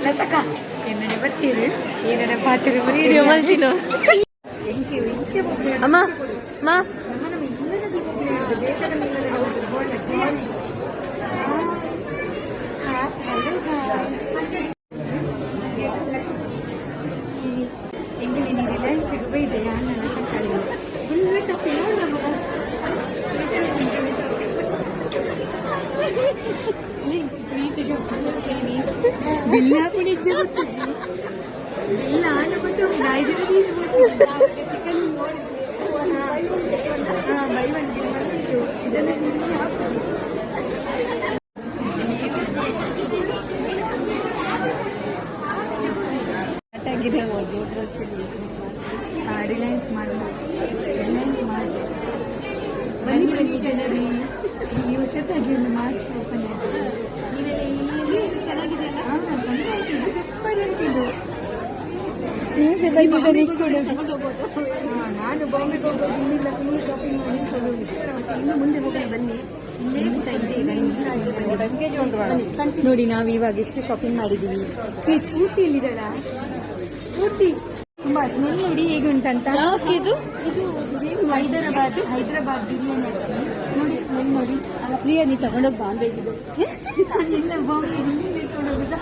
ಲತಕ ಏನಡೆ ಬರ್ತೀರಿ ಏನಡೆ ಪಾತಿರಿ ವಿಡಿಯೋ ಮಾಡ್ತೀನೋ ಅಮ್ಮ ಅಮ್ಮ ಎಂಗಲಿ ನೀ ರಿಲಯನ್ಸಿಗೆ ಬೈದೆ ಯಾನೆಲ್ಲ ತಕ್ಕಾಳಿ ಫುಲ್ ಶಾಪಿಂಗ್ ಬಿಲ್ಲ ಹಾಕೊಂಡಿದ್ದೆ ಬಿಲ್ಲ ಆಟ ಬಂದು ರಾಯ್ಜ ಚಿಕನ್ ಬೈ ಬಂದು ಇದೆಲ್ಲ ಆಗಿದೆ ಡ್ರೆಸ್ ರಿಲಯನ್ಸ್ ಮಾಡಬಹುದು ಬನ್ನಿ ಬನ್ನಿ ಜನರಿ ಈ ಹೊಸತಾಗಿ ಒಂದು ಮಾರ್ಚ್ ಓಪನ್ ಆಗಿದೆ ನೀವೆಲ್ಲ ಇಲ್ಲಿ ಚೆನ್ನಾಗಿದೆ ಸೂಪರ್ ಅಂತಿದ್ದು ನಾನು ಬಾಂಬೆಗೆ ಹೋಗೋದು ಇಲ್ಲಿಂದ ಫುಲ್ ಶಾಪಿಂಗ್ ಮಾಡಿ ಮತ್ತೆ ಇನ್ನು ಮುಂದೆ ಹೋಗೋಣ ಬನ್ನಿ ನೋಡಿ ನಾವು ಇವಾಗ ಎಷ್ಟು ಶಾಪಿಂಗ್ ಮಾಡಿದೀವಿ ಸ್ಕೂಟಿ ಇಲ್ಲಿದಲ್ಲ ಸ್ಕೂಟಿ ತುಂಬಾ ಸ್ಮೆಲ್ ನೋಡಿ ಹೇಗೆ ಉಂಟಂತ ಇದು ಹೈದರಾಬಾದ್ ಬಿರಿಯಾನಿ ನೋಡಿ ಸ್ಮೆಲ್ ನೋಡಿ ಬಿರಿಯಾನಿ ತಗೊಂಡೋಗಿ ಬಾಂಬೆ ನಾನೆಲ್ಲ ಬಾಂಬೆ ಇಲ್ಲಿ ಇಟ್ಕೊಂಡು ಹೋಗುದ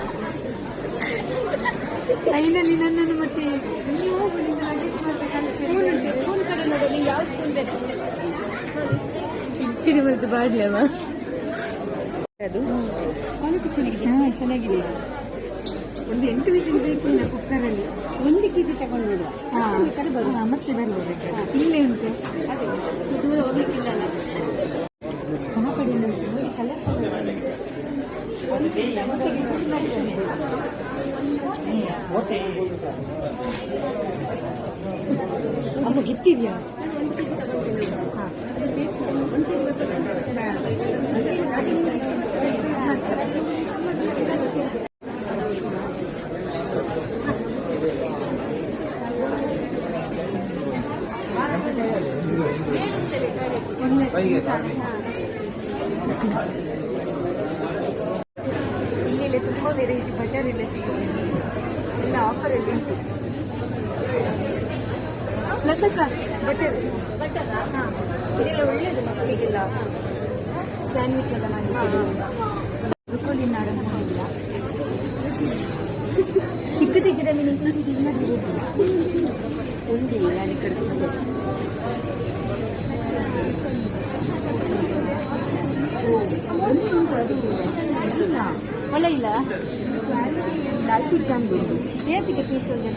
ಟ್ರೈನಲ್ಲಿ ನನ್ನನ್ನು ಮತ್ತೆ ನೀವು ಹೋಗೋದ್ರಿಂದ ಲಗೇಜ್ ಮಾಡ್ಬೇಕಂತ ಸ್ಕೂಲ್ ಕಡೆ ನೋಡಲಿ ಯಾವ ಸ್ಕೂಲ್ ಬೇಕು ಹೆಚ್ಚಿನ ಬರ್ತದೆ ಬಾಡ್ಲವ ಅದು ಚೆನ್ನಾಗಿದೆ ಒಂದು 8 ವಿಸಿಲ್ ಬೇಕು ಇಲ್ಲ ಕುಕ್ಕರಲ್ಲಿ 1 ಕೆಜಿ ತಗೊಂಡು ನೋಡುವ ಮತ್ತೆ ಬರ್ಬೋದು ಇಲ್ಲೇ ಉಂಟು ದೂರ ಹೋಗ್ಲಿಕ್ಕಿಲ್ಲ ನಮ್ಮ ಕಡೆ ನೋಡಿ ಕಲರ್ ಅಮ್ಮ ಗಿತ್ತಿದ್ಯಾ ಇಲ್ಲಿ ತುಂಬಾ ವೆರೈಟಿ ಬಟರ್ ಎಲ್ಲ ಸಿಗುತ್ತೆ ಎಲ್ಲ ಆಫರ್ ಅಲ್ಲಿ ಉಂಟು ಬಟರ್ ಇದೆಲ್ಲ ಒಳ್ಳೇದು ಮಕ್ಕಳಿಗೆಲ್ಲ ಸ್ಯಾಂಡ್ವಿಚ್ ಎಲ್ಲ ಮಾಡಿದ್ದು ಬ್ರೊಕೊಲಿ ನಾಡು ಇಲ್ಲ ತಿಕ್ಕತಿ ಜಿರಮಿ ನಿಂತಿಲ್ಲ ಒಂದು ಯಾರಿ ಕಡೆ ಒಳ್ಳೆ ಇಲ್ಲ ಲಾಲ್ಟಿ ಜಾಂಬು ಏತಿಗೆ ಪೀಸ್ ಅದು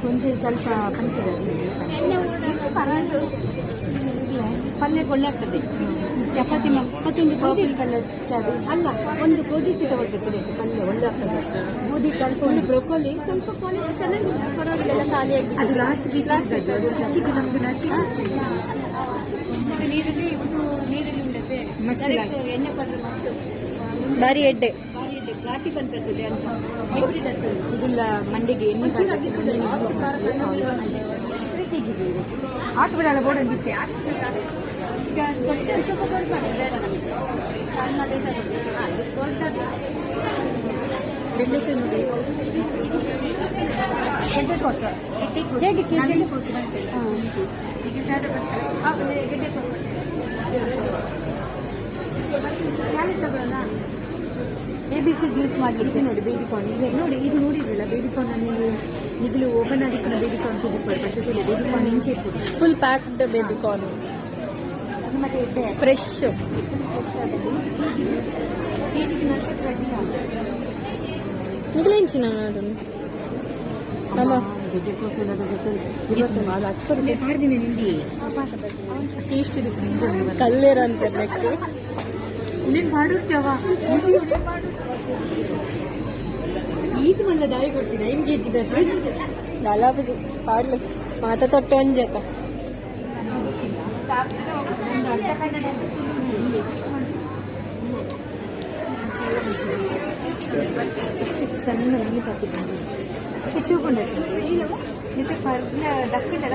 ಕೊಂಚ ಸ್ವಲ್ಪ ಪಲ್ಯ ಒಳ್ಳೆ ಆಗ್ತದೆ ಚಪಾತಿ ಮತ್ತೊಂದು ಗೋಧಿ ಕಲರ್ ಕ್ಯಾಬೇಜ್ ಅಲ್ಲ ಒಂದು ಗೋಧಿ ತಗೊಳ್ಬೇಕು ಪಲ್ಯ ಒಳ್ಳೆ ಆಗ್ತದೆ ಗೋಧಿ ಕಲ್ಕೊಂಡು ಬ್ರೊಕೊಲಿ ಸ್ವಲ್ಪ ಕ್ವಾಲಿಟಿ ಚೆನ್ನಾಗಿದೆ ಪರವಾಗಿಲ್ಲ ಖಾಲಿಯಾಗಿ ಅದು ಲಾಸ್ಟ್ ಪೀಸ್ ಇದು ನಮ್ಗೆ ನಸಿ ನೀರುಳ್ಳಿ ಇದು ನೀರುಳ್ಳಿ ಉಂಡತೆ ಮಸಾಲ ಎಣ್ಣೆ ಪಡ್ರೆ ಮಸ್ತ್ ಬಾರಿ ಎಡ್ಡೆ ಘಾಟಿ ಬಂತದ್ದು ಇದಿಲ್ಲ ಮಂಡಿಗೆ ಎಣ್ಣೆ ಕೆಜಿಗೆ ಇದೆ ಆಟೋ ಬಿಡಲ್ಲ ಬೋರ್ಡ್ ಅಂದಿಚ್ಚೆ ಬೆಂಡೆಕಾಯಿ ನೋಡಿ ಗೆಡ್ಡೆಕೋಸು ಹೇಗೆ ಗೆಡ್ಡೆಕೋಸು ತಗೊಳ್ಳೋಣ ABC ಜ್ಯೂಸ್ ಮಾಡಲಿಕ್ಕೆ ನೋಡಿ ಬೇಬಿಕಾರ್ನ್ ನೋಡಿ ಇದು ನೋಡಿದ್ರಲ್ಲ ಬೇಬಿಕಾರ್ನ್ ನೀವು ನಿಗಲು ಓಪನ್ ಆಡಿಕೊಂಡು ಬೇಬಿಕಾರ್ನ್ ಕುದಿಪಡು ಬರ್ತದೆ ಬೇಬಿಕಾರ್ನ್ ಇಂಚೆ ಫುಲ್ ಪ್ಯಾಕ್ಡ್ ಬೇಬಿಕಾರ್ನ್ ಮತ್ತೆ ಫ್ರೆಶ್ ಕೆಜಿಗೆ 40 ನಿಗಲು ಇಂಚಿನ ಅದನ್ನು ಅಮ್ಮ ಟೇಸ್ಟ್ ಕಲ್ಲೇರ ಅಂತ ಈದ್ ಮಲ್ಲ ದಾಯಿ ಕೊಡ್ತೀನಿ 5 ಕೆಜಿ ಲಾಲಾಬಜಿ ಪಾಡ್ಲಿ ಮಾತ ತೊಟ್ಟೆ ಒಂಜಕ ಎಷ್ಟು ಸಣ್ಣ ಎಣ್ಣೆ ಹಾಕಿದ್ದೀನಿ ಶಿವಕೊಂಡ್ರೆ ಮತ್ತೆ ಪರ್ಲ ಡಕ್ಕೆಲ್ಲ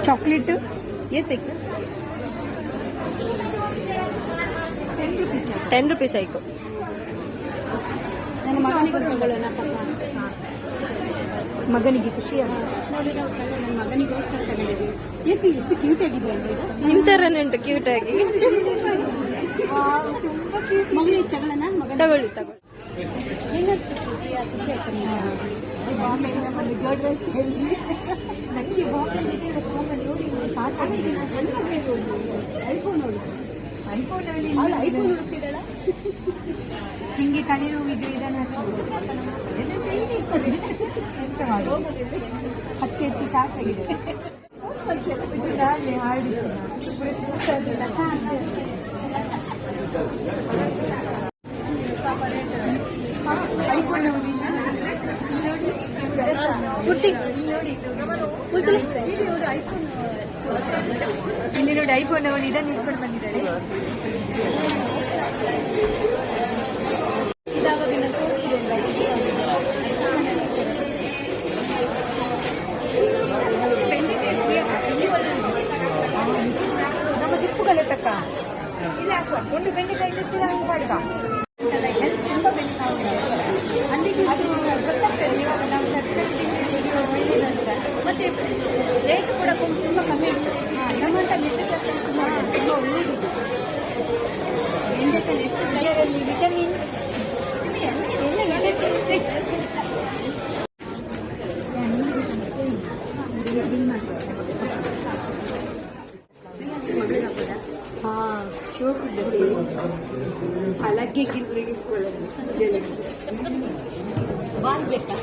ಚಾಕ್ಲೇಟ್ ಏತಕ್ಕೆ 10 ರೂಪೀಸ್ 10 rupees ಆಯ್ತು. ನನ್ನ ಮಗನಿಗೆ ತಗೊಳ್ಳೋಣ. ಮಗನಿಗೆ ಖುಷಿ ನೋಡಿ, ನಾವು ನನ್ನ ಮಗನಿಗೋಸ್ಕರ ತಗೊಂಡಿದ್ದೀವಿ. ಏಕೆ ಎಷ್ಟು ಕ್ಯೂಟ್ ಆಗಿದೆ ನಿಮ್ಮ ಥರನೇ ಉಂಟು ಕ್ಯೂಟ್ ಆಗಿ. ತುಂಬ ಕ್ಯೂಟ್. ಮಗನಿಗೆ ತಗೊಳ್ಳೋಣ. ತಗೊಳ್ಳಿ ತಗೊಳ್ಳಿ. ಖುಷಿ ಆಯ್ತು. ನನಗೆ ನೋಡಿ ಸಾಕಾಗಿದೆ. ಐಫೋನ್ ನೋಡಿ, ಐಫೋನ್ ಹಿಂಗೆ ತಲೆನೋವಿಗೆ ಇದನ್ನು ಎಂತ ಮಾಡಿ ಹಚ್ಚಿ ಹಚ್ಚಿ ಸಾಕಾಗಿದೆ. ಐಫೋನ್ ಸ್ಕೂಟಿ ಇಲ್ಲಿ ನೋಡಿ, ಐಫೋನ್ ಅವನು ಇದನ್ನು ಇಟ್ಕೊಂಡು ಬಂದಿದ್ದಾರೆ. ಇದಾವಾಗಿನ ತೋರಿಸಿದೆ ನಮ್ಮ ತಿಪ್ಪುಗಳೇ ತಕ್ಕ ಇಲ್ಲ ಒಂದು ಬೆಂಡೆಕಾಯಿ ಹಂಗೆ ಪಾಡ್ಕ ತುಂಬ ಬೆಂಡೆಕಾಯಿ ಅಲ್ಲಿಗೆ ಅದು ಗೊತ್ತಾಗ್ತದೆ. ಇವಾಗ ನಾವು ಮತ್ತೆ ರೇಟ್ ಕೂಡ ತುಂಬ ಕಮ್ಮಿ ಇತ್ತು. ನಮ್ಮಂತ ಮಿಡಲ್ ಕ್ಲಾಸ್ ತುಂಬ ಒಳ್ಳೆಯದಿದೆ. ಬೆಂಡೆಕಾಯಿ ಎಷ್ಟು ಇದರಲ್ಲಿ ವಿಟಮಿನ್ ಎಲ್ಲ ಇದೆ. हाँ शोक अलग बाल बेटा